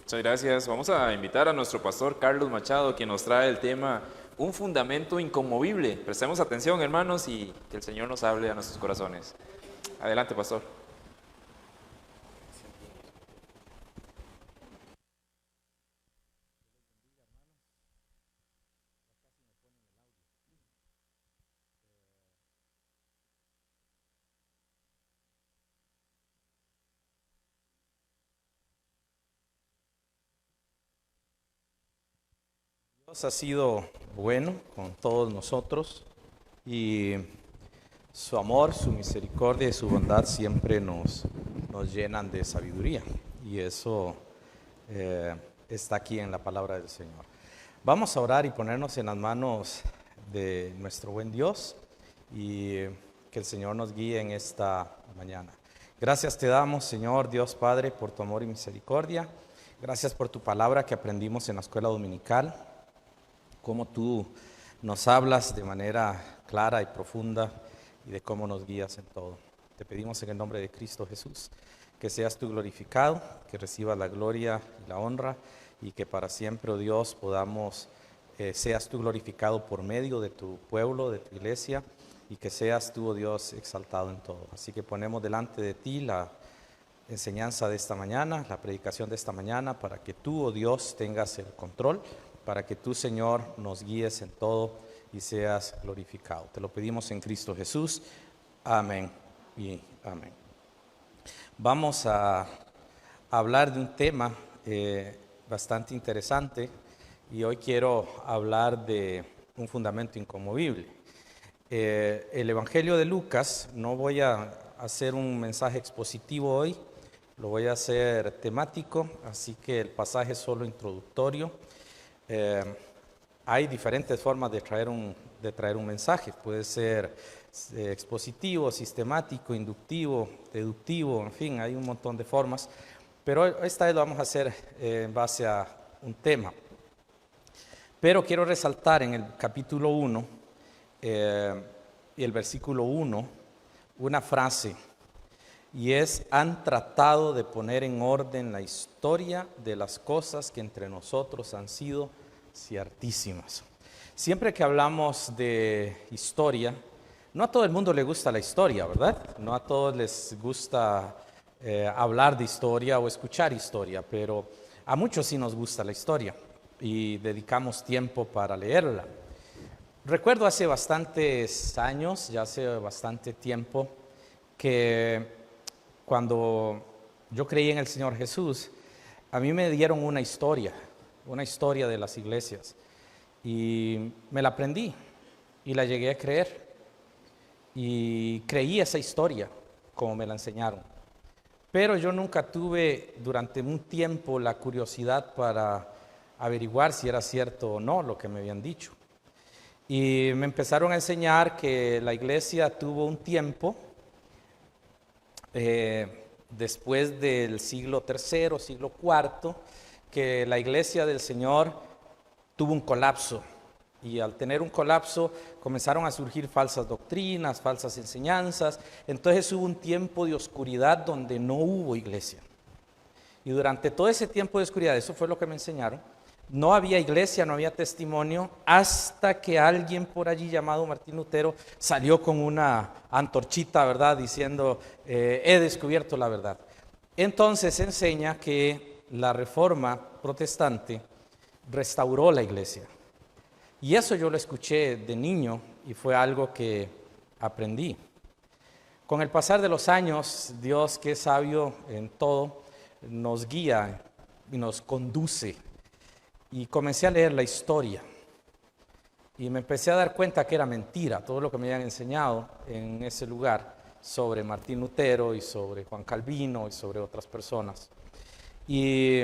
Muchas gracias. Vamos a invitar a nuestro pastor Carlos Machado, quien nos trae el tema Un fundamento inconmovible. Prestemos atención, hermanos, y que el Señor nos hable a nuestros corazones. Adelante, pastor. Dios ha sido bueno con todos nosotros y su amor, su misericordia y su bondad siempre nos llenan de sabiduría, y eso está aquí en la palabra del Señor. Vamos a orar y ponernos en las manos de nuestro buen Dios y que el Señor nos guíe en esta mañana. Gracias te damos, Señor Dios Padre, por tu amor y misericordia. Gracias por tu palabra que aprendimos en la escuela dominical, cómo tú nos hablas de manera clara y profunda y de cómo nos guías en todo. Te pedimos en el nombre de Cristo Jesús que seas tú glorificado, que recibas la gloria y la honra, y que para siempre, oh Dios, seas tú glorificado por medio de tu pueblo, de tu iglesia, y que seas tú, oh Dios, exaltado en todo. Así que ponemos delante de ti la enseñanza de esta mañana, la predicación de esta mañana, para que tú, oh Dios, tengas el control, para que tú, Señor, nos guíes en todo y seas glorificado. Te lo pedimos en Cristo Jesús. Amén y amén. Vamos a hablar de un tema bastante interesante, y hoy quiero hablar de un fundamento inconmovible. El Evangelio de Lucas, no voy a hacer un mensaje expositivo hoy, lo voy a hacer temático, así que el pasaje es solo introductorio. Hay diferentes formas de traer un mensaje. Puede ser expositivo, sistemático, inductivo, deductivo, en fin, hay un montón de formas. Pero esta vez lo vamos a hacer en base a un tema. Pero quiero resaltar en el capítulo 1 y el versículo 1 una frase, y es: han tratado de poner en orden la historia de las cosas que entre nosotros han sido ciertísimas. Siempre que hablamos de historia, no a todo el mundo le gusta la historia, ¿verdad? No a todos les gusta hablar de historia o escuchar historia, pero a muchos sí nos gusta la historia y dedicamos tiempo para leerla. Recuerdo hace bastantes años, ya hace bastante tiempo, que cuando yo creí en el Señor Jesús, a mí me dieron una historia de las iglesias, y me la aprendí y la llegué a creer, y creí esa historia como me la enseñaron. Pero yo nunca tuve durante un tiempo la curiosidad para averiguar si era cierto o no lo que me habían dicho. Y me empezaron a enseñar que la iglesia tuvo un tiempo después del siglo III, siglo IV, que la iglesia del Señor tuvo un colapso, y al tener un colapso comenzaron a surgir falsas doctrinas, falsas enseñanzas. Entonces hubo un tiempo de oscuridad donde no hubo iglesia, y durante todo ese tiempo de oscuridad, eso fue lo que me enseñaron, no había iglesia, no había testimonio, hasta que alguien por allí llamado Martín Lutero salió con una antorchita, ¿verdad?, diciendo, he descubierto la verdad. Entonces enseña que la Reforma protestante restauró la iglesia. Y eso yo lo escuché de niño y fue algo que aprendí. Con el pasar de los años, Dios, que es sabio en todo, nos guía y nos conduce. Y comencé a leer la historia y me empecé a dar cuenta que era mentira todo lo que me habían enseñado en ese lugar sobre Martín Lutero y sobre Juan Calvino y sobre otras personas. Y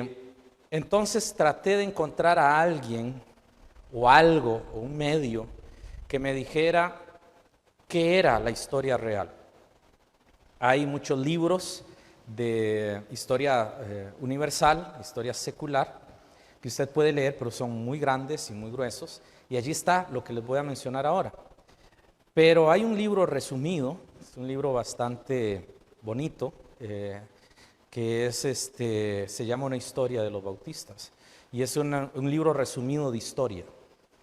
entonces traté de encontrar a alguien o algo o un medio que me dijera qué era la historia real. Hay muchos libros de historia universal, historia secular, que usted puede leer, pero son muy grandes y muy gruesos, y allí está lo que les voy a mencionar ahora. Pero hay un libro resumido, es un libro bastante bonito, que es se llama Una historia de los bautistas. Y es un libro resumido de historia,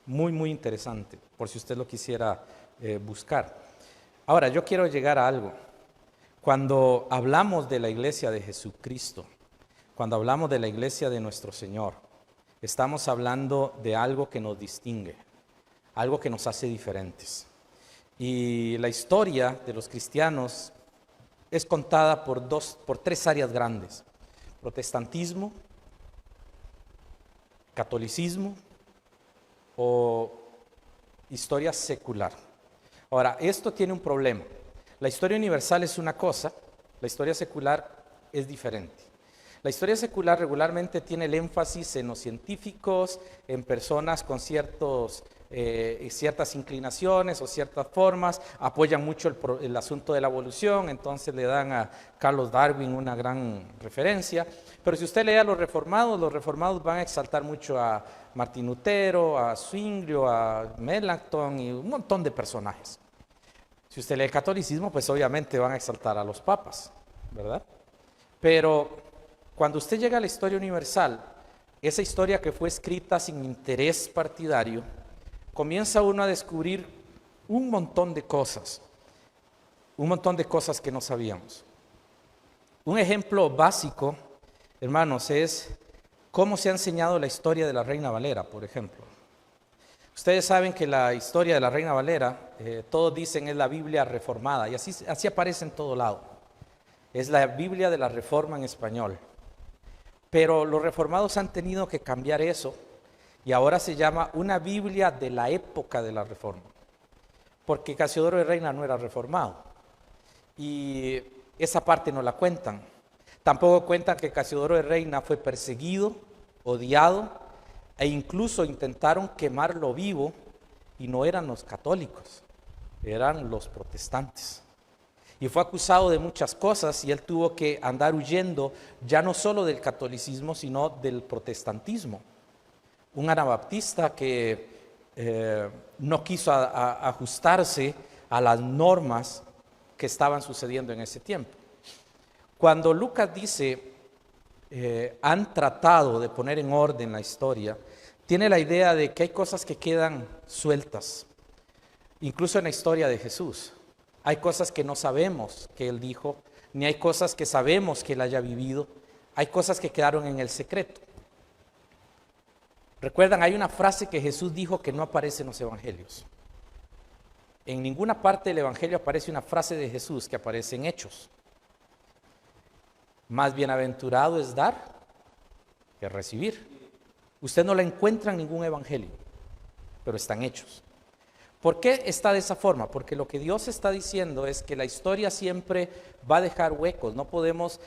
muy, muy interesante, por si usted lo quisiera buscar. Ahora, yo quiero llegar a algo. Cuando hablamos de la iglesia de Jesucristo, cuando hablamos de la iglesia de nuestro Señor, estamos hablando de algo que nos distingue, algo que nos hace diferentes. Y la historia de los cristianos es contada por tres áreas grandes: protestantismo, catolicismo o historia secular. Ahora, esto tiene un problema. La historia universal es una cosa, la historia secular es diferente. La historia secular regularmente tiene el énfasis en los científicos, en personas con ciertas inclinaciones o ciertas formas, apoyan mucho el asunto de la evolución, entonces le dan a Carlos Darwin una gran referencia. Pero si usted lee a los reformados van a exaltar mucho a Martín Lutero, a Zwinglio, a Melanchthon y un montón de personajes. Si usted lee el catolicismo, pues obviamente van a exaltar a los papas, ¿verdad? Pero cuando usted llega a la historia universal, esa historia que fue escrita sin interés partidario, comienza uno a descubrir un montón de cosas que no sabíamos. Un ejemplo básico, hermanos, es cómo se ha enseñado la historia de la Reina Valera, por ejemplo. Ustedes saben que la historia de la Reina Valera, todos dicen es la Biblia reformada, y así aparece en todo lado. Es la Biblia de la Reforma en español. Pero los reformados han tenido que cambiar eso, y ahora se llama una Biblia de la época de la Reforma, porque Casiodoro de Reina no era reformado, y esa parte no la cuentan. Tampoco cuentan que Casiodoro de Reina fue perseguido, odiado, e incluso intentaron quemarlo vivo, y no eran los católicos, eran los protestantes. Y fue acusado de muchas cosas, y él tuvo que andar huyendo ya no solo del catolicismo, sino del protestantismo. Un anabaptista que no quiso ajustarse a las normas que estaban sucediendo en ese tiempo. Cuando Lucas dice, han tratado de poner en orden la historia, tiene la idea de que hay cosas que quedan sueltas, incluso en la historia de Jesús. Hay cosas que no sabemos que Él dijo, ni hay cosas que sabemos que Él haya vivido, hay cosas que quedaron en el secreto. Recuerdan, hay una frase que Jesús dijo que no aparece en los evangelios. En ninguna parte del evangelio aparece una frase de Jesús que aparece en Hechos. Más bienaventurado es dar que recibir. Usted no la encuentra en ningún evangelio, pero están Hechos. ¿Por qué está de esa forma? Porque lo que Dios está diciendo es que la historia siempre va a dejar huecos, no podemos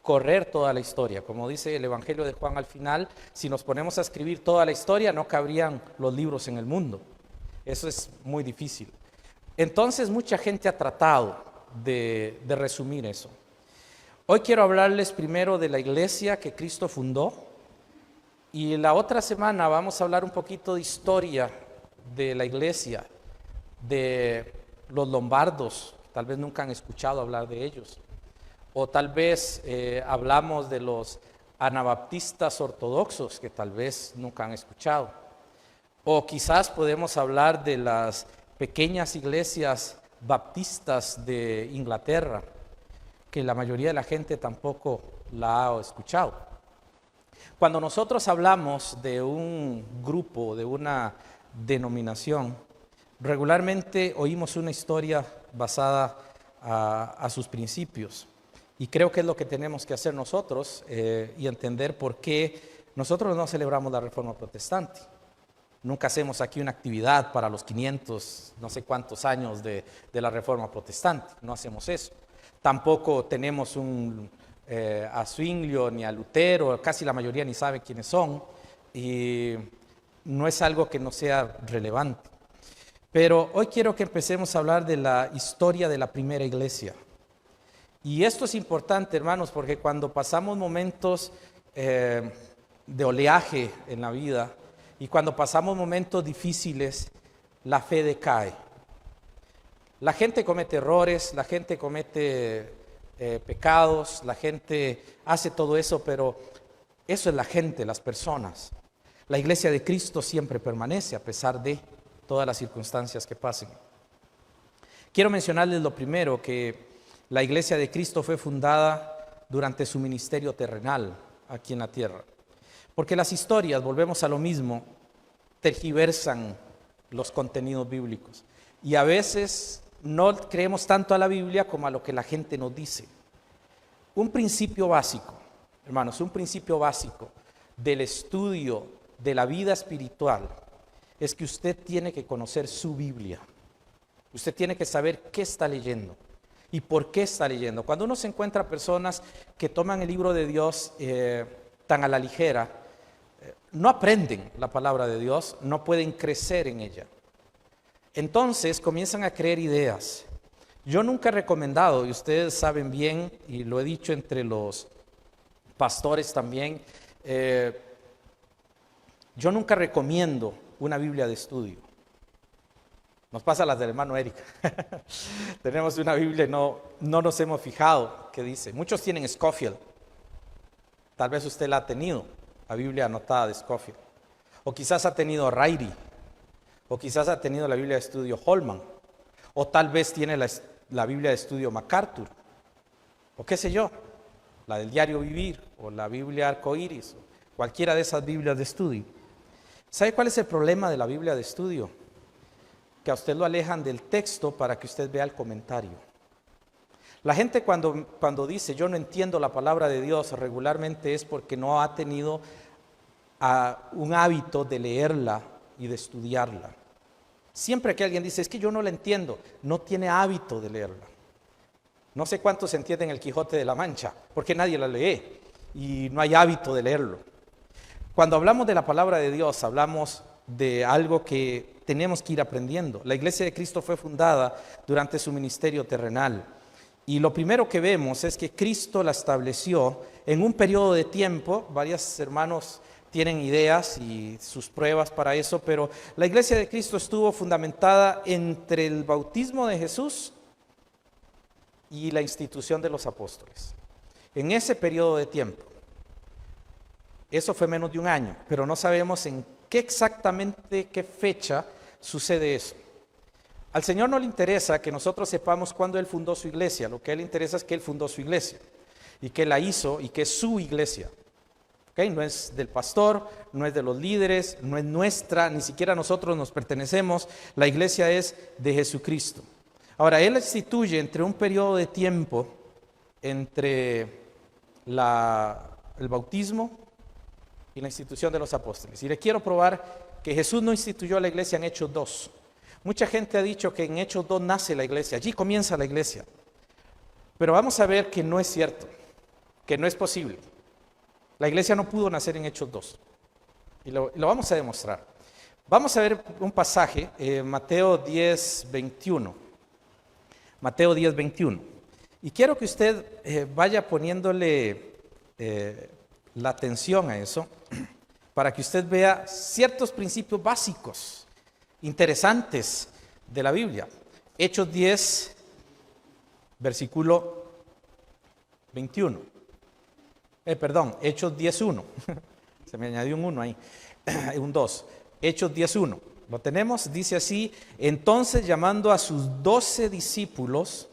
correr toda la historia. Como dice el Evangelio de Juan al final, si nos ponemos a escribir toda la historia, no cabrían los libros en el mundo. Eso es muy difícil. Entonces, mucha gente ha tratado de resumir eso. Hoy quiero hablarles primero de la iglesia que Cristo fundó, y la otra semana vamos a hablar un poquito de historia de la iglesia, de los lombardos, tal vez nunca han escuchado hablar de ellos, o tal vez hablamos de los anabaptistas ortodoxos, que tal vez nunca han escuchado, o quizás podemos hablar de las pequeñas iglesias baptistas de Inglaterra, que la mayoría de la gente tampoco la ha escuchado. Cuando nosotros hablamos de un grupo, de una denominación, regularmente oímos una historia basada a sus principios, y creo que es lo que tenemos que hacer nosotros y entender por qué nosotros no celebramos la Reforma Protestante. Nunca hacemos aquí una actividad para los 500, no sé cuántos años de la Reforma Protestante, no hacemos eso. Tampoco tenemos a Zwinglio ni a Lutero, casi la mayoría ni sabe quiénes son, y no es algo que no sea relevante. Pero hoy quiero que empecemos a hablar de la historia de la primera iglesia. Y esto es importante, hermanos, porque cuando pasamos momentos de oleaje en la vida y cuando pasamos momentos difíciles, la fe decae. La gente comete errores, la gente comete pecados, la gente hace todo eso, pero eso es la gente, las personas. La iglesia de Cristo siempre permanece a pesar de todas las circunstancias que pasen. Quiero mencionarles lo primero, que la iglesia de Cristo fue fundada durante su ministerio terrenal aquí en la tierra. Porque las historias, volvemos a lo mismo, tergiversan los contenidos bíblicos. Y a veces no creemos tanto a la Biblia como a lo que la gente nos dice. Un principio básico, hermanos, un principio básico del estudio de la vida espiritual es que usted tiene que conocer su Biblia. Usted tiene que saber qué está leyendo y por qué está leyendo. Cuando uno se encuentra personas que toman el libro de Dios tan a la ligera, no aprenden la palabra de Dios, no pueden crecer en ella. Entonces comienzan a creer ideas. Yo nunca he recomendado, y ustedes saben bien, y lo he dicho entre los pastores también, yo nunca recomiendo una Biblia de estudio. Nos pasa a las del hermano Eric. Tenemos una Biblia y no nos hemos fijado qué dice. Muchos tienen Scofield. Tal vez usted la ha tenido, la Biblia anotada de Scofield. O quizás ha tenido Ryrie. O quizás ha tenido la Biblia de estudio Holman. O tal vez tiene la Biblia de estudio MacArthur. O qué sé yo, la del Diario Vivir. O la Biblia Arcoíris. O cualquiera de esas Biblias de estudio. ¿Sabe cuál es el problema de la Biblia de estudio? Que a usted lo alejan del texto para que usted vea el comentario. La gente cuando dice yo no entiendo la palabra de Dios, regularmente es porque no ha tenido un hábito de leerla y de estudiarla. Siempre que alguien dice es que yo no la entiendo, no tiene hábito de leerla. No sé cuántos entienden el Quijote de la Mancha, porque nadie la lee y no hay hábito de leerlo. Cuando hablamos de la palabra de Dios, hablamos de algo que tenemos que ir aprendiendo. La iglesia de Cristo fue fundada durante su ministerio terrenal. Y lo primero que vemos es que Cristo la estableció en un periodo de tiempo. Varios hermanos tienen ideas y sus pruebas para eso, pero la iglesia de Cristo estuvo fundamentada entre el bautismo de Jesús y la institución de los apóstoles. En ese periodo de tiempo. Eso fue menos de un año, pero no sabemos en qué exactamente, qué fecha sucede eso. Al Señor no le interesa que nosotros sepamos cuándo Él fundó su iglesia. Lo que a Él le interesa es que Él fundó su iglesia y que la hizo y que es su iglesia. ¿Okay? No es del pastor, no es de los líderes, no es nuestra, ni siquiera nosotros nos pertenecemos. La iglesia es de Jesucristo. Ahora, Él instituye entre un periodo de tiempo entre el bautismo y la institución de los apóstoles. Y le quiero probar que Jesús no instituyó la iglesia en Hechos 2. Mucha gente ha dicho que en Hechos 2 nace la iglesia, allí comienza la iglesia. Pero vamos a ver que no es cierto, que no es posible. La iglesia no pudo nacer en Hechos 2. Y lo vamos a demostrar. Vamos a ver un pasaje, Mateo 10, 21. Mateo 10, 21. Y quiero que usted vaya poniéndole la atención a eso, para que usted vea ciertos principios básicos, interesantes de la Biblia. Hechos 10, versículo 21. Hechos 10, 1. Se me añadió un 1 ahí, un 2. Hechos 10, 1. ¿Lo tenemos? Dice así: entonces, llamando a sus 12 discípulos,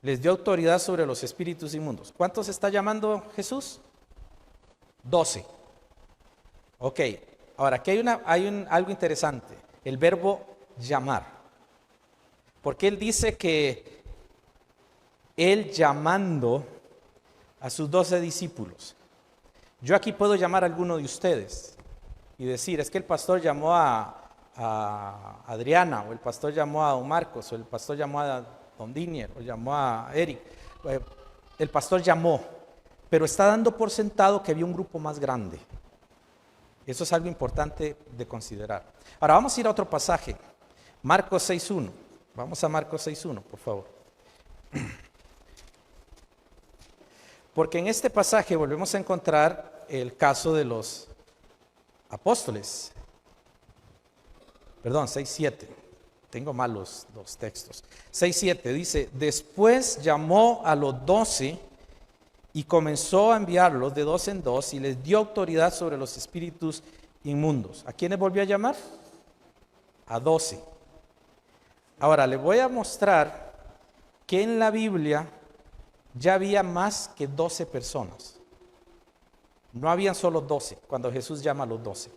les dio autoridad sobre los espíritus inmundos. ¿Cuántos está llamando Jesús? 12. Ok, ahora aquí hay algo interesante, el verbo llamar. Porque Él dice que Él llamando a sus 12 discípulos. Yo aquí puedo llamar a alguno de ustedes y decir, es que el pastor llamó a Adriana, o el pastor llamó a don Marcos, o el pastor llamó a don Dinier, o llamó a Eric. El pastor llamó, pero está dando por sentado que había un grupo más grande. Eso es algo importante de considerar. Ahora vamos a ir a otro pasaje, Marcos 6.1. Vamos a Marcos 6.1, por favor. Porque en este pasaje volvemos a encontrar el caso de los apóstoles. Perdón, 6.7. tengo mal los textos. 6:7 dice, después llamó a los 12 y comenzó a enviarlos de dos en dos y les dio autoridad sobre los espíritus inmundos. ¿A quiénes volvió a llamar? A 12. Ahora, les voy a mostrar que en la Biblia ya había más que 12 personas. No habían solo 12 cuando Jesús llama a los 12.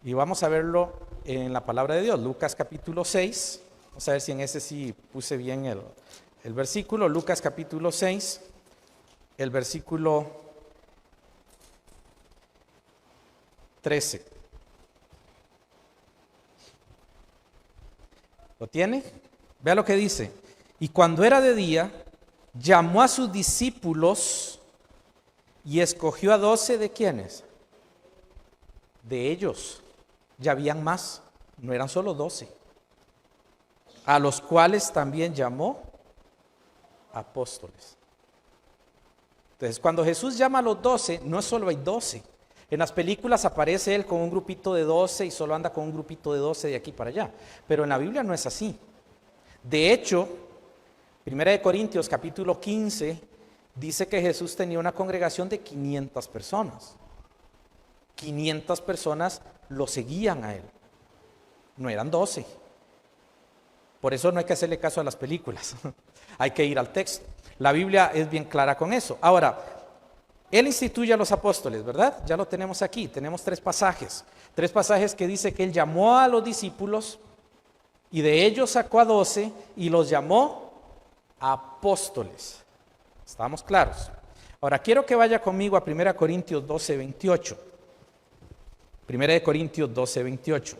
Y vamos a verlo en la palabra de Dios, Lucas capítulo 6. Vamos a ver si en ese sí puse bien el versículo. Lucas capítulo 6, el versículo 13. ¿Lo tiene? Vea lo que dice. Y cuando era de día, llamó a sus discípulos y escogió a 12 ¿de quiénes? De ellos. Ya habían más, no eran solo 12. A los cuales también llamó apóstoles. Entonces, cuando Jesús llama a los 12, no solo hay 12. En las películas aparece él con un grupito de 12 y solo anda con un grupito de 12 de aquí para allá. Pero en la Biblia no es así. De hecho, 1 Corintios capítulo 15 dice que Jesús tenía una congregación de 500 personas. 500 personas lo seguían a él. No eran 12. Por eso no hay que hacerle caso a las películas. Hay que ir al texto. La Biblia es bien clara con eso. Ahora, él instituye a los apóstoles, ¿verdad? Ya lo tenemos aquí. Tenemos 3 pasajes. 3 pasajes que dice que él llamó a los discípulos y de ellos sacó a 12 y los llamó apóstoles. ¿Estamos claros? Ahora, quiero que vaya conmigo a 1 Corintios 12, 28. 1 Corintios 12, 28.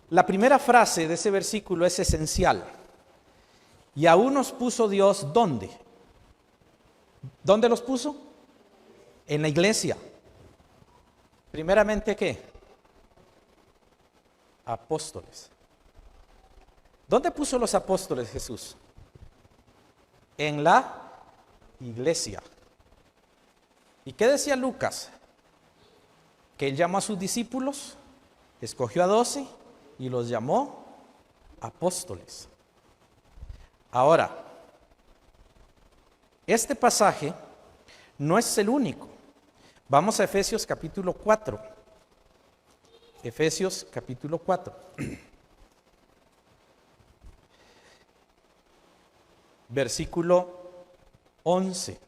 La primera frase de ese versículo es esencial. Y aún nos puso Dios, ¿dónde? ¿Dónde los puso? En la iglesia. Primeramente, ¿qué? Apóstoles. ¿Dónde puso los apóstoles Jesús? En la iglesia. ¿Y qué decía Lucas? Que él llamó a sus discípulos, escogió a 12 y los llamó apóstoles. Ahora, este pasaje no es el único. Vamos a Efesios capítulo 4. Efesios capítulo 4. Versículo 11.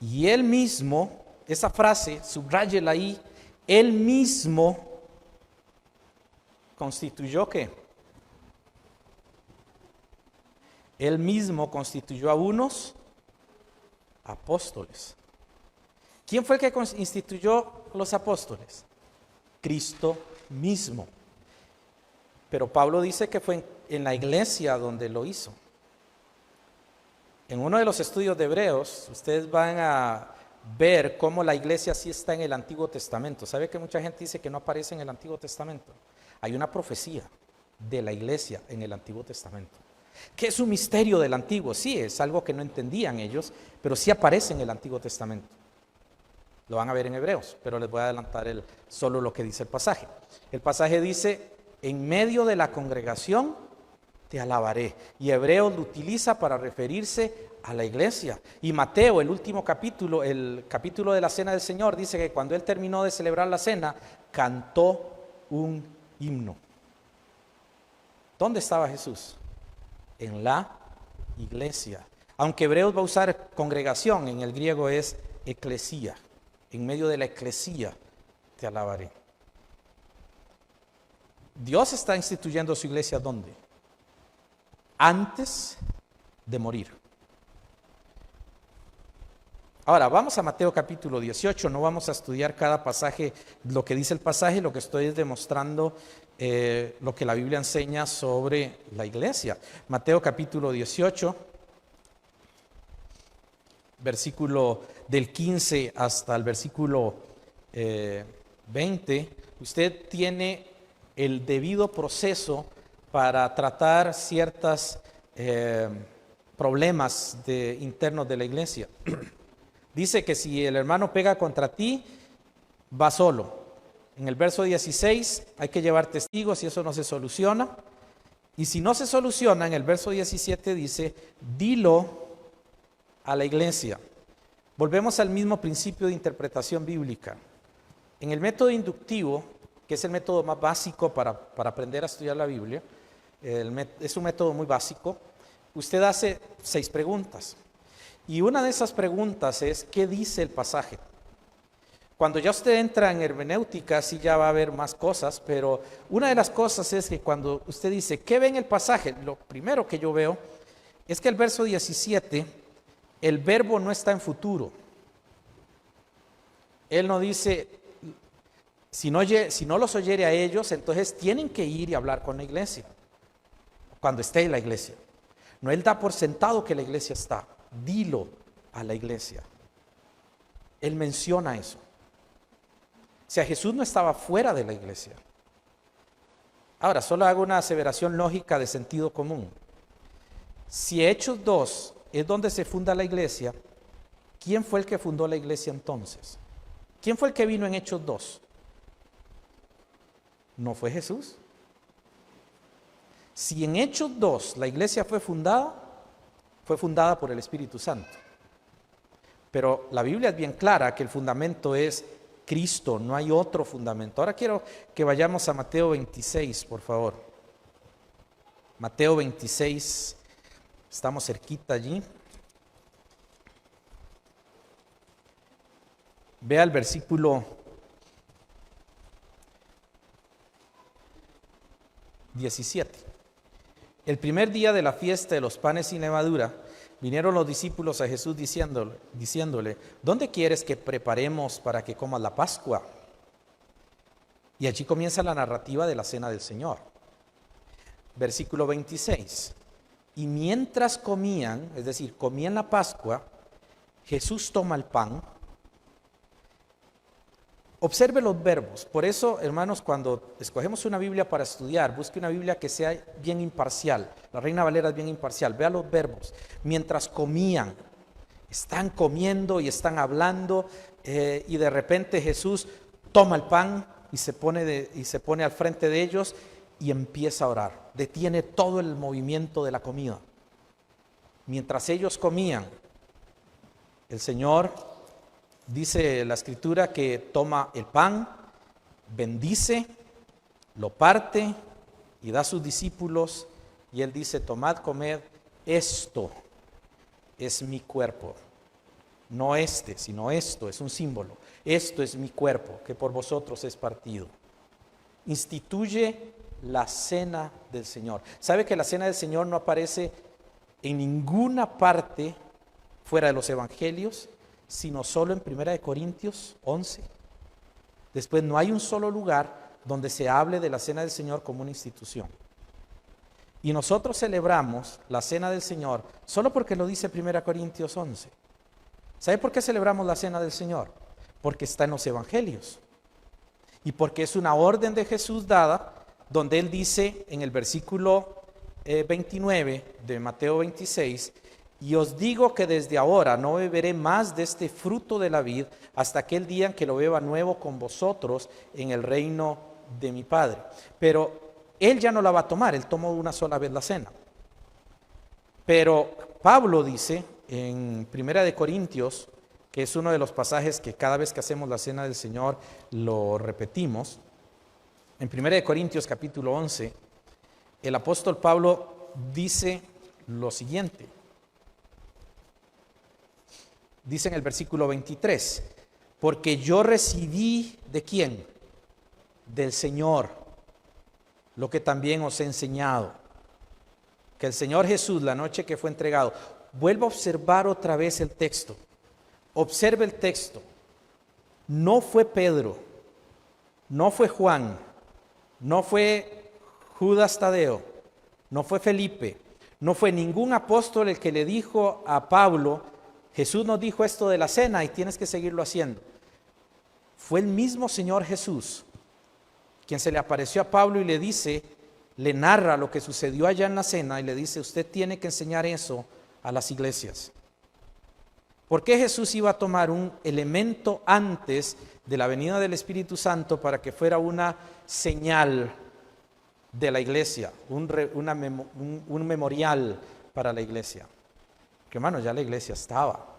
Y él mismo, esa frase, subráyela ahí, él mismo constituyó ¿qué? Él mismo constituyó a unos apóstoles. ¿Quién fue el que instituyó los apóstoles? Cristo mismo. Pero Pablo dice que fue en la iglesia donde lo hizo. En uno de los estudios de Hebreos, ustedes van a ver cómo la iglesia sí está en el Antiguo Testamento. ¿Sabe que mucha gente dice que no aparece en el Antiguo Testamento? Hay una profecía de la iglesia en el Antiguo Testamento. ¿Qué es un misterio del Antiguo? Sí, es algo que no entendían ellos, pero sí aparece en el Antiguo Testamento. Lo van a ver en Hebreos, pero les voy a adelantar solo lo que dice el pasaje. El pasaje dice, en medio de la congregación te alabaré. Y Hebreos lo utiliza para referirse a la iglesia. Y Mateo, el último capítulo, el capítulo de la Cena del Señor, dice que cuando él terminó de celebrar la cena, cantó un himno. ¿Dónde estaba Jesús? En la iglesia. Aunque Hebreos va a usar congregación, en el griego es eclesía. En medio de la eclesía te alabaré. Dios está instituyendo su iglesia ¿dónde? Antes de morir. Ahora, vamos a Mateo capítulo 18, no vamos a estudiar cada pasaje, lo que dice el pasaje, lo que estoy es demostrando lo que la Biblia enseña sobre la iglesia. Mateo capítulo 18, versículo del 15 hasta el versículo 20, usted tiene el debido proceso para tratar ciertas problemas internos de la iglesia. Dice que si el hermano pega contra ti, va solo. En el verso 16 hay que llevar testigos y eso no se soluciona. Y si no se soluciona, en el verso 17 dice, dilo a la iglesia. Volvemos al mismo principio de interpretación bíblica. En el método inductivo, que es el método más básico para aprender a estudiar la Biblia, es un método muy básico, usted hace 6 preguntas. Y una de esas preguntas es, ¿qué dice el pasaje? Cuando ya usted entra en hermenéutica, sí ya va a haber más cosas, pero una de las cosas es que cuando usted dice, ¿qué ve en el pasaje? Lo primero que yo veo es que el verso 17, el verbo no está en futuro. Él no dice, si no los oyere a ellos, entonces tienen que ir y hablar con la iglesia, cuando esté en la iglesia. No, él da por sentado que la iglesia está. Dilo a la iglesia. Él menciona eso. O sea, Jesús no estaba fuera de la iglesia. Ahora, solo hago una aseveración lógica de sentido común. Si Hechos 2 es donde se funda la iglesia, ¿quién fue el que fundó la iglesia entonces? ¿Quién fue el que vino en Hechos 2? ¿No fue Jesús? Si en Hechos 2 la iglesia fue fundada por el Espíritu Santo. Pero la Biblia es bien clara que el fundamento es Cristo, no hay otro fundamento. Ahora quiero que vayamos a Mateo 26, por favor. Mateo 26, estamos cerquita allí. Vea el versículo 17. El primer día de la fiesta de los panes sin levadura, vinieron los discípulos a Jesús diciéndole, ¿dónde quieres que preparemos para que comas la Pascua? Y allí comienza la narrativa de la cena del Señor. Versículo 26. Y mientras comían, es decir, comían la Pascua, Jesús toma el pan. Observe los verbos. Por eso, hermanos, cuando escogemos una Biblia para estudiar, busque una Biblia que sea bien imparcial. La Reina Valera es bien imparcial. Vea los verbos. Mientras comían, están comiendo y están hablando, y de repente Jesús toma el pan y se pone al frente de ellos y empieza a orar. Detiene todo el movimiento de la comida. Mientras ellos comían, el Señor, dice la Escritura, que toma el pan, bendice, lo parte y da a sus discípulos, y Él dice, tomad, comed, esto es mi cuerpo. No sino esto, es un símbolo. Esto es mi cuerpo, que por vosotros es partido. Instituye la cena del Señor. ¿Sabe que la cena del Señor no aparece en ninguna parte fuera de los evangelios, sino solo en 1 Corintios 11? Después no hay un solo lugar donde se hable de la cena del Señor como una institución. Y nosotros celebramos la cena del Señor solo porque lo dice 1 Corintios 11. ¿Sabe por qué celebramos la cena del Señor? Porque está en los evangelios. Y porque es una orden de Jesús dada, donde Él dice en el versículo 29 de Mateo 26, y os digo que desde ahora no beberé más de este fruto de la vid hasta aquel día en que lo beba nuevo con vosotros en el reino de mi Padre. Pero Él ya no la va a tomar, Él tomó una sola vez la cena. Pero Pablo dice en 1 Corintios, que es uno de los pasajes que cada vez que hacemos la cena del Señor lo repetimos, en 1 Corintios capítulo 11, el apóstol Pablo dice lo siguiente. Dice en el versículo 23, porque yo recibí ¿de quién? Del Señor, lo que también os he enseñado, que el Señor Jesús, la noche que fue entregado, vuelva a observar otra vez el texto, observe el texto, no fue Pedro, no fue Juan, no fue Judas Tadeo, no fue Felipe, no fue ningún apóstol el que le dijo a Pablo, Jesús nos dijo esto de la cena y tienes que seguirlo haciendo. Fue el mismo Señor Jesús quien se le apareció a Pablo y le dice, le narra lo que sucedió allá en la cena y le dice, usted tiene que enseñar eso a las iglesias. ¿Por qué Jesús iba a tomar un elemento antes de la venida del Espíritu Santo para que fuera una señal de la iglesia, un memorial para la iglesia? Que hermano, ya la iglesia estaba.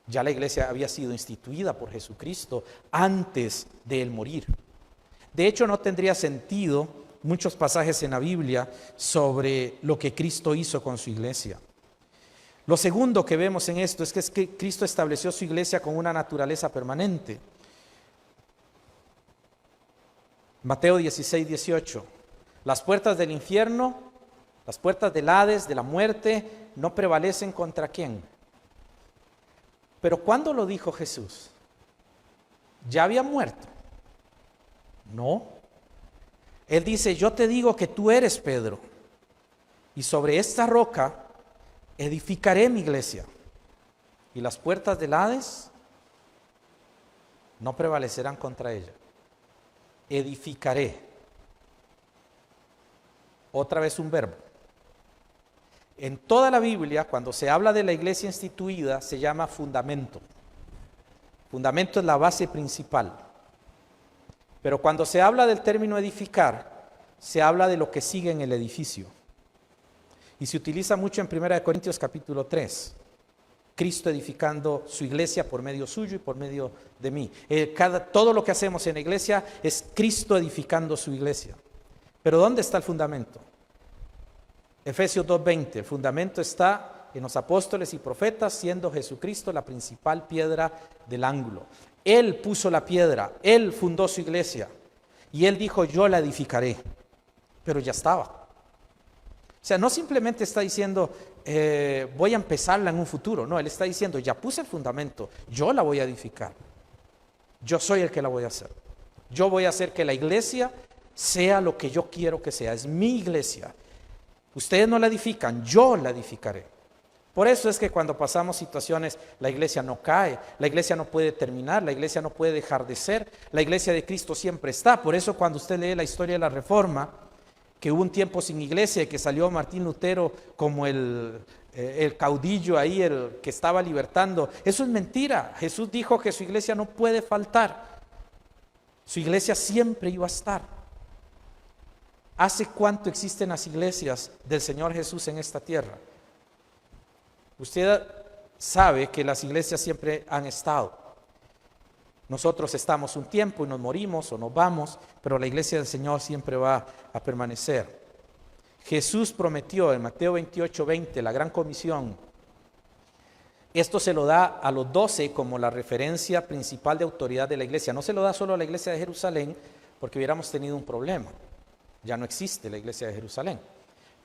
Ya la iglesia había sido instituida por Jesucristo antes de él morir. De hecho, no tendría sentido muchos pasajes en la Biblia sobre lo que Cristo hizo con su iglesia. Lo segundo que vemos en esto es que Cristo estableció su iglesia con una naturaleza permanente. Mateo 16, 18. Las puertas del infierno, las puertas del Hades, de la muerte, no prevalecen contra ¿quién? Pero ¿cuándo lo dijo Jesús? ¿Ya había muerto? No. Él dice, yo te digo que tú eres Pedro, y sobre esta roca edificaré mi iglesia, y las puertas del Hades no prevalecerán contra ella. Edificaré. Otra vez un verbo. En toda la Biblia, cuando se habla de la iglesia instituida, se llama fundamento. Fundamento es la base principal. Pero cuando se habla del término edificar, se habla de lo que sigue en el edificio. Y se utiliza mucho en 1 Corintios capítulo 3. Cristo edificando su iglesia por medio suyo y por medio de mí. Todo lo que hacemos en la iglesia es Cristo edificando su iglesia. Pero ¿dónde está el fundamento? Efesios 2:20, el fundamento está en los apóstoles y profetas, siendo Jesucristo la principal piedra del ángulo. Él puso la piedra, Él fundó su iglesia y Él dijo, yo la edificaré, pero ya estaba. O sea, no simplemente está diciendo, voy a empezarla en un futuro, no, Él está diciendo, ya puse el fundamento, yo la voy a edificar, yo soy el que la voy a hacer. Yo voy a hacer que la iglesia sea lo que yo quiero que sea, es mi iglesia. Ustedes no la edifican, yo la edificaré. Por eso es que cuando pasamos situaciones, la iglesia no cae, la iglesia no puede terminar, la iglesia no puede dejar de ser, la iglesia de Cristo siempre está. Por eso cuando usted lee la historia de la Reforma, que hubo un tiempo sin iglesia y que salió Martín Lutero como el caudillo ahí, el que estaba libertando, eso es mentira. Jesús dijo que su iglesia no puede faltar, su iglesia siempre iba a estar. ¿Hace cuánto existen las iglesias del Señor Jesús en esta tierra? Usted sabe que las iglesias siempre han estado. Nosotros estamos un tiempo y nos morimos o nos vamos, pero la iglesia del Señor siempre va a permanecer. Jesús prometió en Mateo 28:20, la gran comisión. Esto se lo da a los 12 como la referencia principal de autoridad de la iglesia. No se lo da solo a la iglesia de Jerusalén porque hubiéramos tenido un problema. Ya no existe la iglesia de Jerusalén.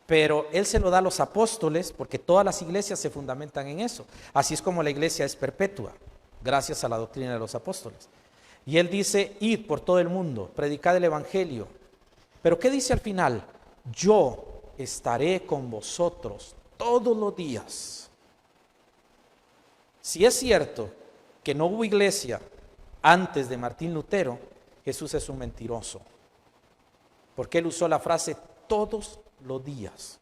Pero Él se lo da a los apóstoles porque todas las iglesias se fundamentan en eso. Así es como la iglesia es perpetua, gracias a la doctrina de los apóstoles. Y Él dice, id por todo el mundo, predicad el evangelio. Pero ¿qué dice al final? Yo estaré con vosotros todos los días. Si es cierto que no hubo iglesia antes de Martín Lutero, Jesús es un mentiroso. Porque Él usó la frase todos los días.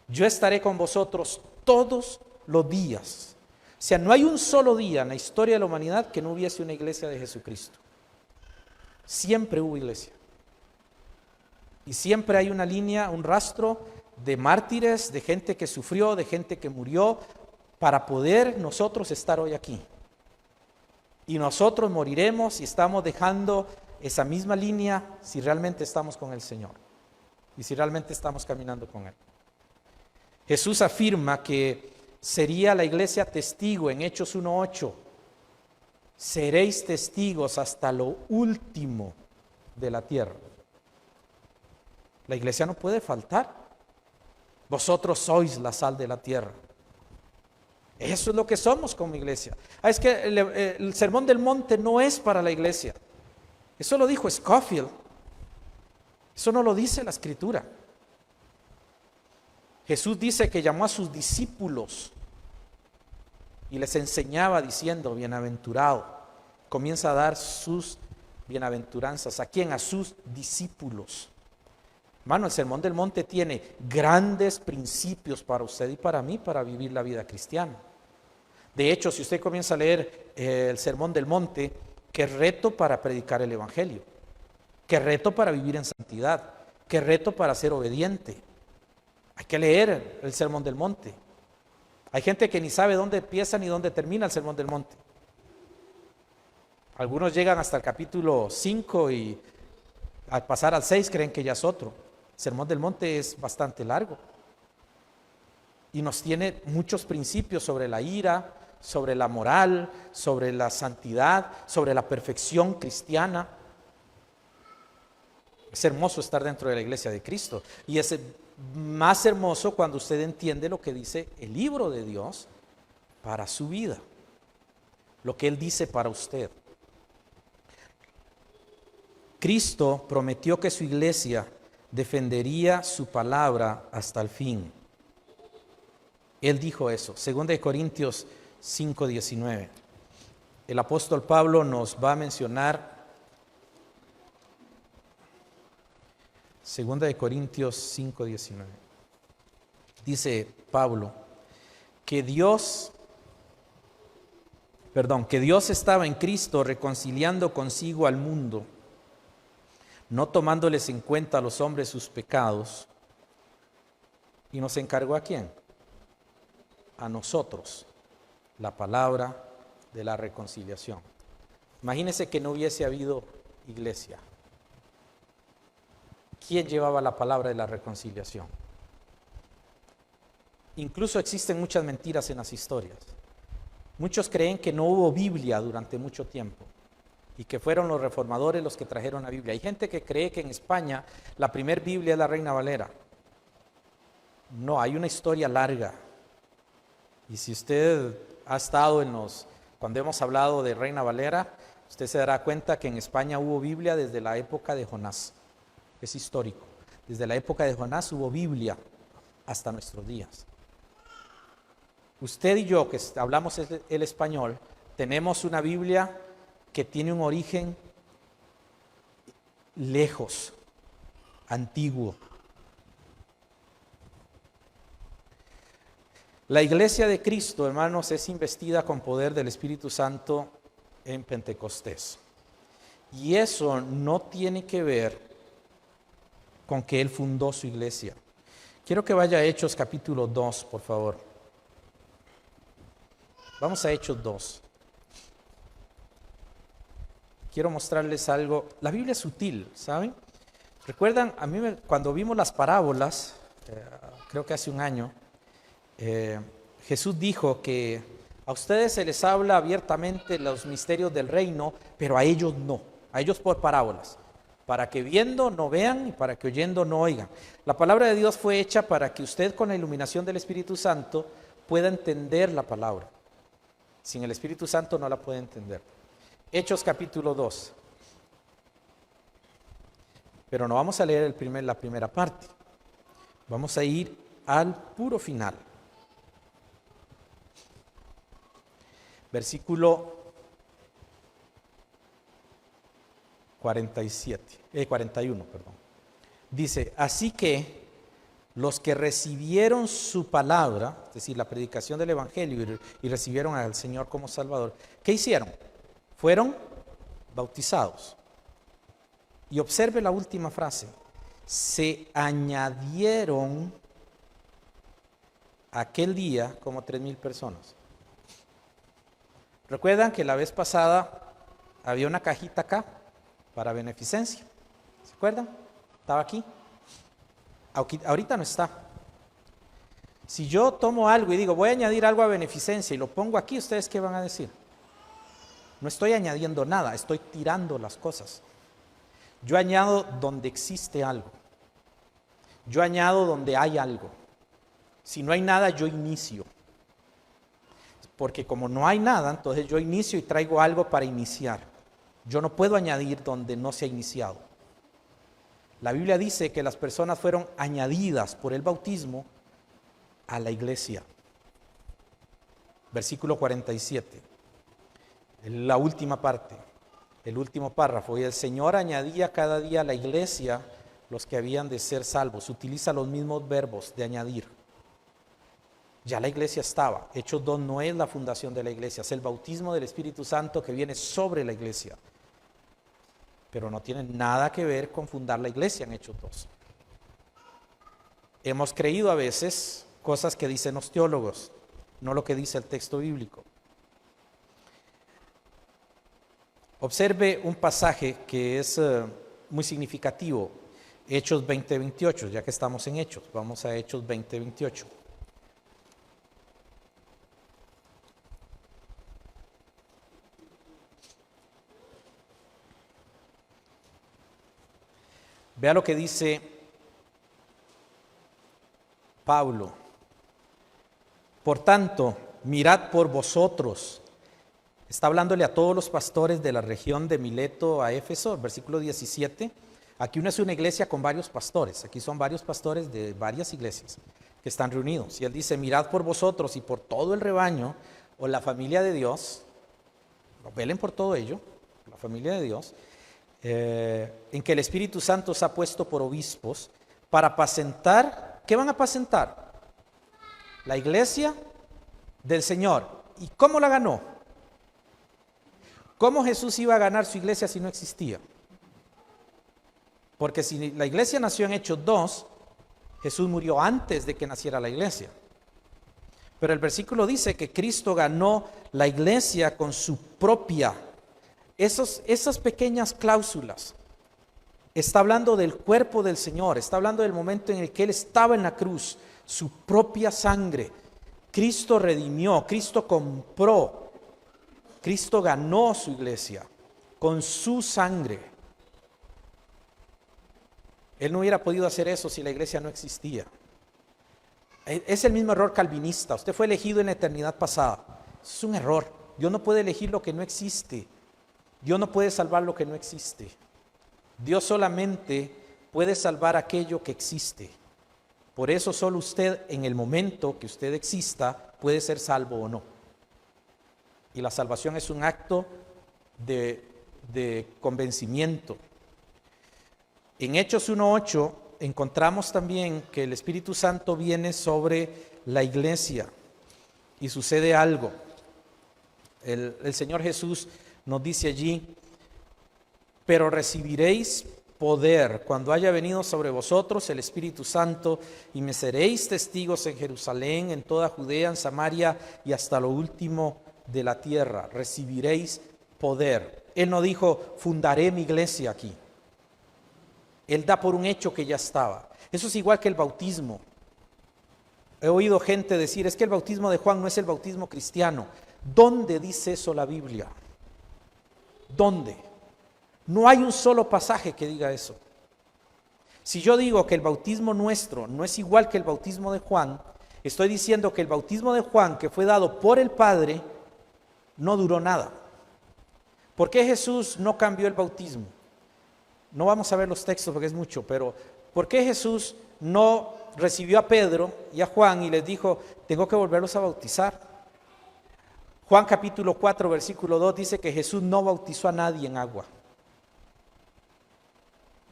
Yo estaré con vosotros todos los días. O sea, no hay un solo día en la historia de la humanidad que no hubiese una iglesia de Jesucristo. Siempre hubo iglesia. Y siempre hay una línea, un rastro de mártires, de gente que sufrió, de gente que murió, para poder nosotros estar hoy aquí. Y nosotros moriremos y estamos dejando esa misma línea si realmente estamos con el Señor y si realmente estamos caminando con Él. Jesús afirma que sería la iglesia testigo en Hechos 1:8. Seréis testigos hasta lo último de la tierra. La iglesia no puede faltar. Vosotros sois la sal de la tierra. Eso es lo que somos como iglesia. Es que el Sermón del Monte no es para la iglesia. Eso lo dijo Scofield. Eso no lo dice la Escritura. Jesús dice que llamó a sus discípulos y les enseñaba diciendo, bienaventurado. Comienza a dar sus bienaventuranzas. ¿A quién? A sus discípulos. Hermano, el Sermón del Monte tiene grandes principios para usted y para mí para vivir la vida cristiana. De hecho, si usted comienza a leer el Sermón del Monte, qué reto para predicar el Evangelio, qué reto para vivir en santidad, qué reto para ser obediente. Hay que leer el Sermón del Monte. Hay gente que ni sabe dónde empieza ni dónde termina el Sermón del Monte. Algunos llegan hasta el capítulo 5 y al pasar al 6 creen que ya es otro. El Sermón del Monte es bastante largo y nos tiene muchos principios sobre la ira, sobre la moral, sobre la santidad, sobre la perfección cristiana. Es hermoso estar dentro de la iglesia de Cristo y es más hermoso cuando usted entiende lo que dice el libro de Dios para su vida, lo que Él dice para usted. Cristo prometió que su iglesia defendería su palabra hasta el fin. Él dijo eso, 2 Corintios 5:19. El apóstol Pablo nos va a mencionar 2 Corintios 5:19. Dice Pablo que Dios estaba en Cristo reconciliando consigo al mundo, no tomándoles en cuenta a los hombres sus pecados, y nos encargó ¿a quién? A nosotros, la palabra de la reconciliación. Imagínense que no hubiese habido iglesia. ¿Quién llevaba la palabra de la reconciliación? Incluso existen muchas mentiras en las historias. Muchos creen que no hubo Biblia durante mucho tiempo y que fueron los reformadores los que trajeron la Biblia. Hay gente que cree que en España la primer Biblia es la Reina Valera. No, hay una historia larga. Y si usted ha estado cuando hemos hablado de Reina Valera, usted se dará cuenta que en España hubo Biblia desde la época de Jonás. Es histórico. Desde la época de Jonás hubo Biblia hasta nuestros días. Usted y yo, que hablamos el español, tenemos una Biblia que tiene un origen lejos, antiguo. La iglesia de Cristo, hermanos, es investida con poder del Espíritu Santo en Pentecostés. Y eso no tiene que ver con que Él fundó su iglesia. Quiero que vaya a Hechos capítulo 2, por favor. Vamos a Hechos 2. Quiero mostrarles algo. La Biblia es sutil, ¿saben? ¿Recuerdan? Cuando vimos las parábolas, creo que hace un año, Jesús dijo que a ustedes se les habla abiertamente los misterios del reino, pero a ellos no, a ellos por parábolas, para que viendo no vean y para que oyendo no oigan. La palabra de Dios fue hecha para que usted con la iluminación del Espíritu Santo pueda entender la palabra. Sin el Espíritu Santo no la puede entender. Hechos capítulo 2. Pero no vamos a leer la primera parte. Vamos a ir al puro final. Versículo 41. Dice, así que los que recibieron su palabra, es decir, la predicación del Evangelio y recibieron al Señor como Salvador, ¿qué hicieron? Fueron bautizados. Y observe la última frase. Se añadieron aquel día como 3,000 personas. ¿Recuerdan que la vez pasada había una cajita acá para beneficencia? ¿Se acuerdan? Estaba aquí. Ahorita no está. Si yo tomo algo y digo, voy a añadir algo a beneficencia y lo pongo aquí, ¿ustedes qué van a decir? No estoy añadiendo nada, estoy tirando las cosas. Yo añado donde existe algo. Yo añado donde hay algo. Si no hay nada, yo inicio. Porque como no hay nada, entonces yo inicio y traigo algo para iniciar. Yo no puedo añadir donde no se ha iniciado. La Biblia dice que las personas fueron añadidas por el bautismo a la iglesia. Versículo 47. La última parte, el último párrafo. Y el Señor añadía cada día a la iglesia los que habían de ser salvos. Utiliza los mismos verbos de añadir. Ya la iglesia estaba. Hechos 2 no es la fundación de la iglesia, es el bautismo del Espíritu Santo que viene sobre la iglesia. Pero no tiene nada que ver con fundar la iglesia en Hechos 2. Hemos creído a veces cosas que dicen los teólogos, no lo que dice el texto bíblico. Observe un pasaje que es muy significativo, Hechos 20:28, ya que estamos en Hechos, vamos a Hechos 20:28. Vea lo que dice Pablo. Por tanto, mirad por vosotros. Está hablándole a todos los pastores de la región de Mileto a Éfeso, versículo 17. Aquí no es una iglesia con varios pastores, aquí son varios pastores de varias iglesias que están reunidos. Y él dice, mirad por vosotros y por todo el rebaño o la familia de Dios, velen por todo ello, la familia de Dios, en que el Espíritu Santo os ha puesto por obispos para apacentar. ¿Qué van a apacentar? La iglesia del Señor. ¿Y cómo la ganó? ¿Cómo Jesús iba a ganar su iglesia si no existía? Porque si la iglesia nació en Hechos 2, Jesús murió antes de que naciera la iglesia. Pero el versículo dice que Cristo ganó la iglesia con su propia. Esas pequeñas cláusulas. Está hablando del cuerpo del Señor, está hablando del momento en el que Él estaba en la cruz, su propia sangre. Cristo redimió, Cristo compró, Cristo ganó su iglesia con su sangre. Él no hubiera podido hacer eso si la iglesia no existía. Es el mismo error calvinista. Usted fue elegido en la eternidad pasada. Es un error. Dios no puede elegir lo que no existe. Dios no puede salvar lo que no existe. Dios solamente puede salvar aquello que existe. Por eso solo usted, en el momento que usted exista, puede ser salvo o no. Y la salvación es un acto de convencimiento. En Hechos 1:8 encontramos también que el Espíritu Santo viene sobre la iglesia y sucede algo. El Señor Jesús nos dice allí, pero recibiréis poder cuando haya venido sobre vosotros el Espíritu Santo y me seréis testigos en Jerusalén, en toda Judea, en Samaria y hasta lo último de la tierra. Recibiréis poder. Él no dijo, fundaré mi iglesia aquí. Él da por un hecho que ya estaba. Eso es igual que el bautismo. He oído gente decir, es que el bautismo de Juan no es el bautismo cristiano. ¿Dónde dice eso la Biblia? ¿Dónde? No hay un solo pasaje que diga eso. Si yo digo que el bautismo nuestro no es igual que el bautismo de Juan, estoy diciendo que el bautismo de Juan, que fue dado por el Padre, no duró nada. ¿Por qué Jesús no cambió el bautismo? No vamos a ver los textos porque es mucho, pero ¿por qué Jesús no recibió a Pedro y a Juan y les dijo, tengo que volverlos a bautizar? Juan capítulo 4, versículo 2 dice que Jesús no bautizó a nadie en agua.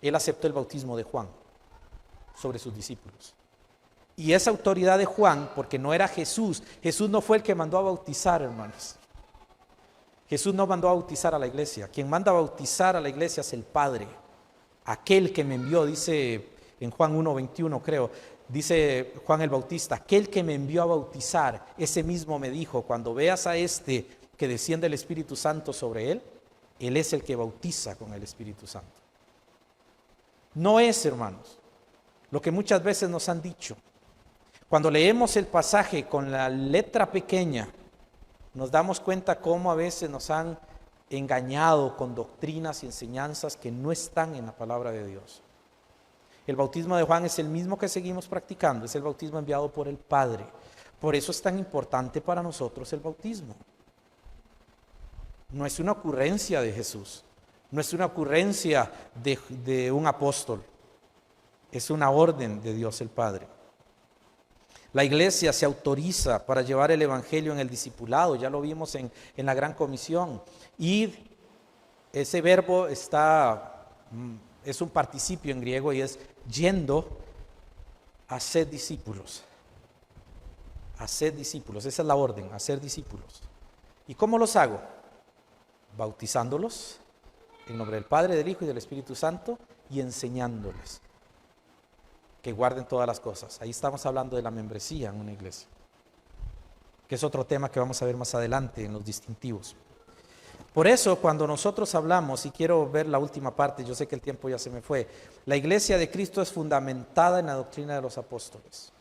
Él aceptó el bautismo de Juan sobre sus discípulos. Y esa autoridad de Juan, porque no era Jesús, Jesús no fue el que mandó a bautizar, hermanos. Jesús no mandó a bautizar a la iglesia. Quien manda a bautizar a la iglesia es el Padre. Aquel que me envió, dice en Juan 1:21 creo, dice Juan el Bautista, aquel que me envió a bautizar, ese mismo me dijo, cuando veas a este que desciende el Espíritu Santo sobre él, él es el que bautiza con el Espíritu Santo. No es, hermanos, lo que muchas veces nos han dicho. Cuando leemos el pasaje con la letra pequeña, nos damos cuenta cómo a veces nos han engañado con doctrinas y enseñanzas que no están en la palabra de Dios. El bautismo de Juan es el mismo que seguimos practicando, es el bautismo enviado por el Padre. Por eso es tan importante para nosotros el bautismo. No es una ocurrencia de Jesús, no es una ocurrencia de un apóstol, es una orden de Dios el Padre. La iglesia se autoriza para llevar el evangelio en el discipulado, ya lo vimos en la gran comisión. Ir, ese verbo está es un participio en griego y es yendo a hacer discípulos. Hacer discípulos, esa es la orden, hacer discípulos. ¿Y cómo los hago? Bautizándolos en nombre del Padre, del Hijo y del Espíritu Santo y enseñándoles que guarden todas las cosas. Ahí estamos hablando de la membresía en una iglesia, que es otro tema que vamos a ver más adelante en los distintivos. Por eso, cuando nosotros hablamos, y quiero ver la última parte, yo sé que el tiempo ya se me fue, la iglesia de Cristo es fundamentada en la doctrina de los apóstoles.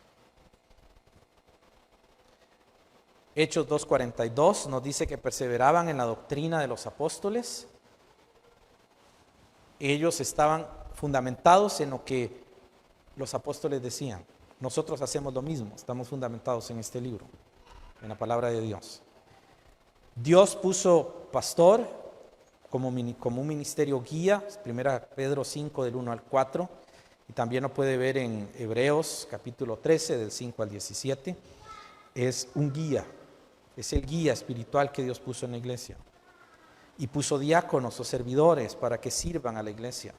Hechos 2:42 nos dice que perseveraban en la doctrina de los apóstoles. Ellos estaban fundamentados en lo que los apóstoles decían. Nosotros hacemos lo mismo, estamos fundamentados en este libro, en la palabra de Dios. Dios puso pastor como un ministerio guía, 1 Pedro 5 del 1 al 4, y también lo puede ver en Hebreos capítulo 13 del 5 al 17. Es un guía, es el guía espiritual que Dios puso en la iglesia. Y puso diáconos o servidores para que sirvan a la iglesia,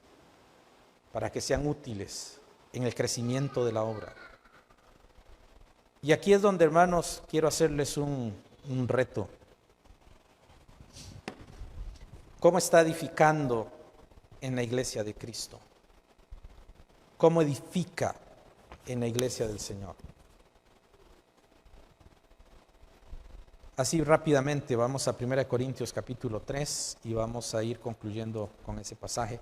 para que sean útiles en el crecimiento de la obra. Y aquí es donde, hermanos, quiero hacerles un reto. ¿Cómo está edificando en la iglesia de Cristo? ¿Cómo edifica en la iglesia del Señor? Así rápidamente vamos a 1 Corintios capítulo 3 y vamos a ir concluyendo con ese pasaje.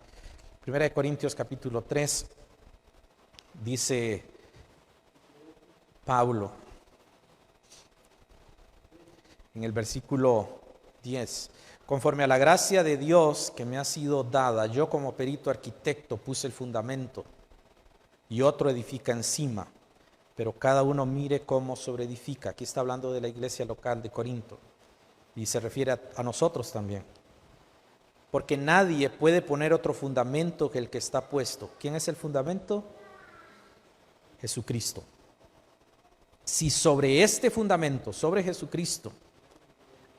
1 Corintios capítulo 3 dice Pablo en el versículo 10: conforme a la gracia de Dios que me ha sido dada, yo como perito arquitecto puse el fundamento y otro edifica encima, pero cada uno mire cómo sobreedifica. Aquí está hablando de la iglesia local de Corinto y se refiere a nosotros también. Porque nadie puede poner otro fundamento que el que está puesto. ¿Quién es el fundamento? Jesucristo. Si sobre este fundamento, sobre Jesucristo,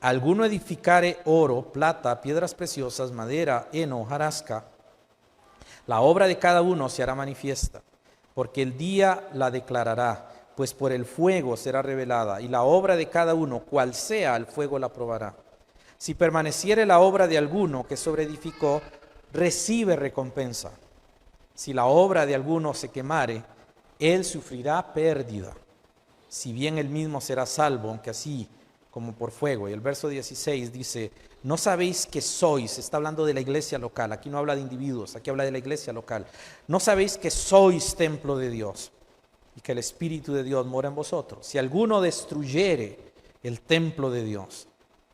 alguno edificare oro, plata, piedras preciosas, madera, heno, hojarasca, la obra de cada uno se hará manifiesta, porque el día la declarará, pues por el fuego será revelada, y la obra de cada uno, cual sea, el fuego la probará. Si permaneciere la obra de alguno que sobreedificó, recibe recompensa. Si la obra de alguno se quemare, él sufrirá pérdida, si bien él mismo será salvo, aunque así como por fuego. Y el verso 16 dice: ¿no sabéis que sois? Está hablando de la iglesia local, aquí no habla de individuos, aquí habla de la iglesia local. ¿No sabéis que sois templo de Dios y que el Espíritu de Dios mora en vosotros? Si alguno destruyere el templo de Dios,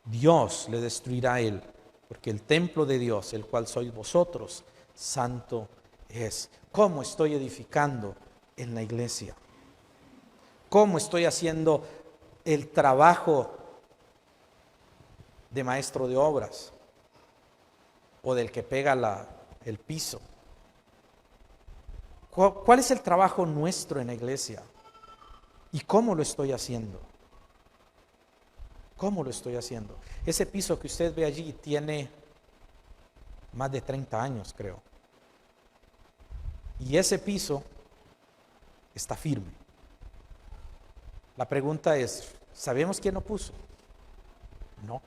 Dios le destruirá a él, porque el templo de Dios, el cual sois vosotros, santo es. ¿Cómo estoy edificando en la iglesia? ¿Cómo estoy haciendo el trabajo de maestro de obras o del que pega el piso? ¿Cuál es el trabajo nuestro en la iglesia? ¿Y cómo lo estoy haciendo? ¿Cómo lo estoy haciendo? Ese piso que usted ve allí tiene más de 30 años, creo. Y ese piso está firme. La pregunta es, ¿sabemos quién lo puso? No.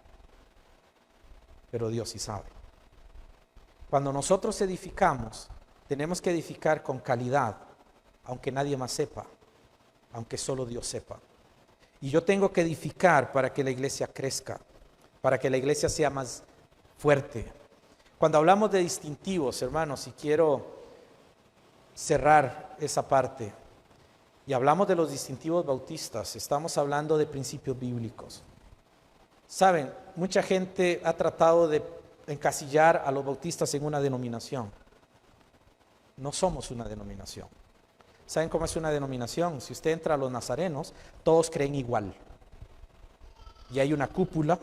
Pero Dios sí sabe. Cuando nosotros edificamos, tenemos que edificar con calidad, aunque nadie más sepa, aunque solo Dios sepa. Y yo tengo que edificar para que la iglesia crezca, para que la iglesia sea más fuerte. Cuando hablamos de distintivos, hermanos, y quiero cerrar esa parte, y hablamos de los distintivos bautistas, estamos hablando de principios bíblicos. Saben, mucha gente ha tratado de encasillar a los bautistas en una denominación. No somos una denominación. ¿Saben cómo es una denominación? Si usted entra a los nazarenos, todos creen igual. Y hay una cúpula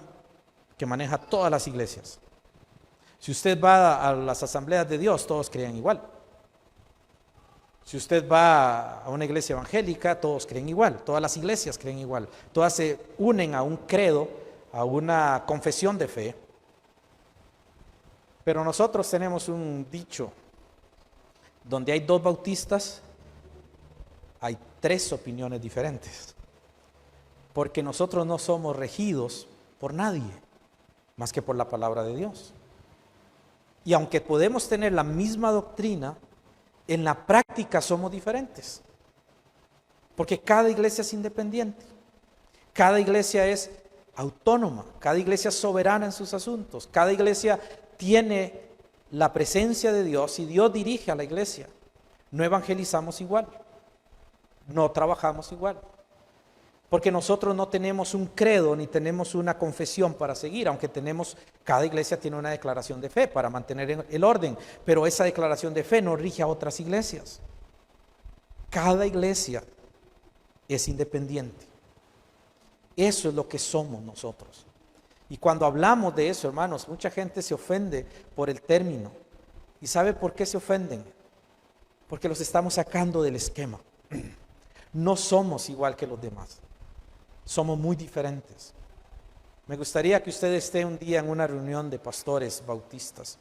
que maneja todas las iglesias. Si usted va a las asambleas de Dios, todos creen igual. Si usted va a una iglesia evangélica, todos creen igual. Todas las iglesias creen igual. Todas se unen a un credo, a una confesión de fe. Pero nosotros tenemos un dicho donde hay 2 bautistas, hay 3 opiniones diferentes. Porque nosotros no somos regidos por nadie, más que por la palabra de Dios. Y aunque podemos tener la misma doctrina, en la práctica somos diferentes. Porque cada iglesia es independiente. Cada iglesia es autónoma. Cada iglesia es soberana en sus asuntos. Cada iglesia tiene la presencia de Dios y Dios dirige a la iglesia. No evangelizamos igual. No trabajamos igual. Porque nosotros no tenemos un credo ni tenemos una confesión para seguir, aunque cada iglesia tiene una declaración de fe para mantener el orden, pero esa declaración de fe no rige a otras iglesias. Cada iglesia es independiente. Eso es lo que somos nosotros. Y cuando hablamos de eso, hermanos, mucha gente se ofende por el término. ¿Y sabe por qué se ofenden? Porque los estamos sacando del esquema. No somos igual que los demás. Somos muy diferentes. Me gustaría que usted esté un día en una reunión de pastores bautistas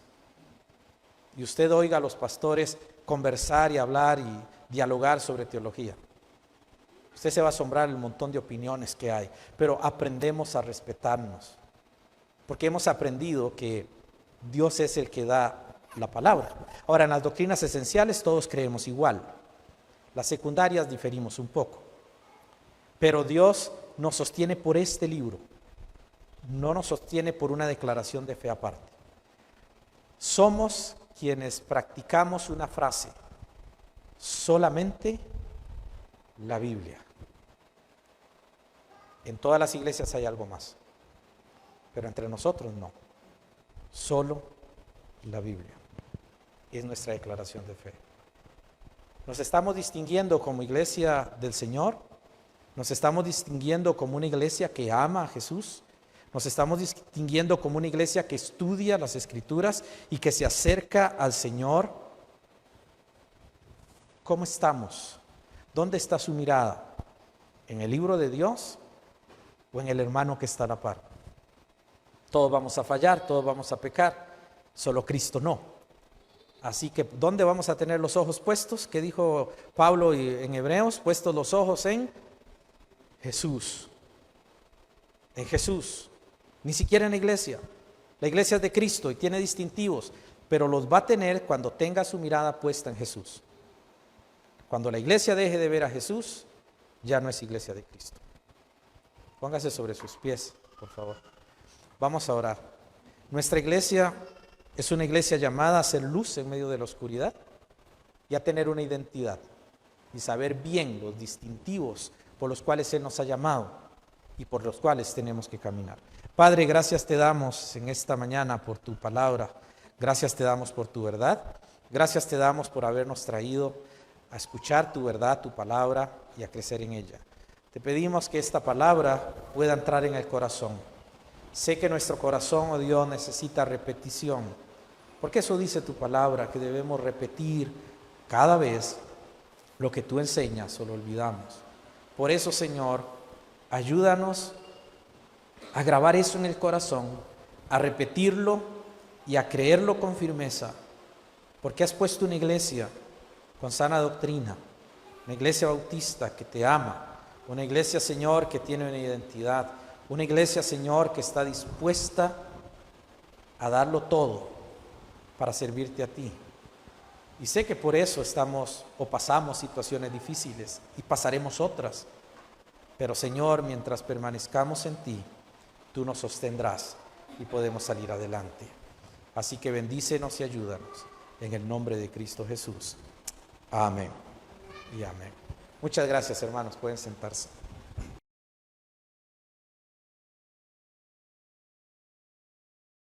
y usted oiga a los pastores conversar y hablar y dialogar sobre teología. Usted se va a asombrar el montón de opiniones que hay, pero aprendemos a respetarnos, porque hemos aprendido que Dios es el que da la palabra. Ahora, en las doctrinas esenciales todos creemos igual. Las secundarias diferimos un poco, pero Dios nos sostiene por este libro, no nos sostiene por una declaración de fe aparte. Somos quienes practicamos una frase: solamente la Biblia. En todas las iglesias hay algo más, pero entre nosotros no. Solo la Biblia es nuestra declaración de fe. Nos estamos distinguiendo como iglesia del Señor. Nos estamos distinguiendo como una iglesia que ama a Jesús. Nos estamos distinguiendo como una iglesia que estudia las Escrituras y que se acerca al Señor. ¿Cómo estamos? ¿Dónde está su mirada? ¿En el libro de Dios o en el hermano que está a la par? Todos vamos a fallar, todos vamos a pecar, solo Cristo no. Así que, ¿dónde vamos a tener los ojos puestos? ¿Qué dijo Pablo en Hebreos? Puestos los ojos en Jesús. En Jesús. Ni siquiera en la iglesia. La iglesia es de Cristo y tiene distintivos, pero los va a tener cuando tenga su mirada puesta en Jesús. Cuando la iglesia deje de ver a Jesús, ya no es iglesia de Cristo. Póngase sobre sus pies, por favor. Vamos a orar. Nuestra iglesia es una iglesia llamada a ser luz en medio de la oscuridad y a tener una identidad y saber bien los distintivos por los cuales Él nos ha llamado y por los cuales tenemos que caminar. Padre, gracias te damos en esta mañana por tu palabra. Gracias te damos por tu verdad. Gracias te damos por habernos traído a escuchar tu verdad, tu palabra y a crecer en ella. Te pedimos que esta palabra pueda entrar en el corazón. Sé que nuestro corazón, oh Dios, necesita repetición, porque eso dice tu palabra, que debemos repetir cada vez lo que tú enseñas o lo olvidamos. Por eso, Señor, ayúdanos a grabar eso en el corazón, a repetirlo y a creerlo con firmeza, porque has puesto una iglesia con sana doctrina, una iglesia bautista que te ama, una iglesia, Señor, que tiene una identidad, una iglesia, Señor, que está dispuesta a darlo todo para servirte a ti. Y sé que por eso estamos o pasamos situaciones difíciles y pasaremos otras. Pero, Señor, mientras permanezcamos en ti, tú nos sostendrás y podemos salir adelante. Así que bendícenos y ayúdanos en el nombre de Cristo Jesús. Amén y amén. Muchas gracias, hermanos. Pueden sentarse.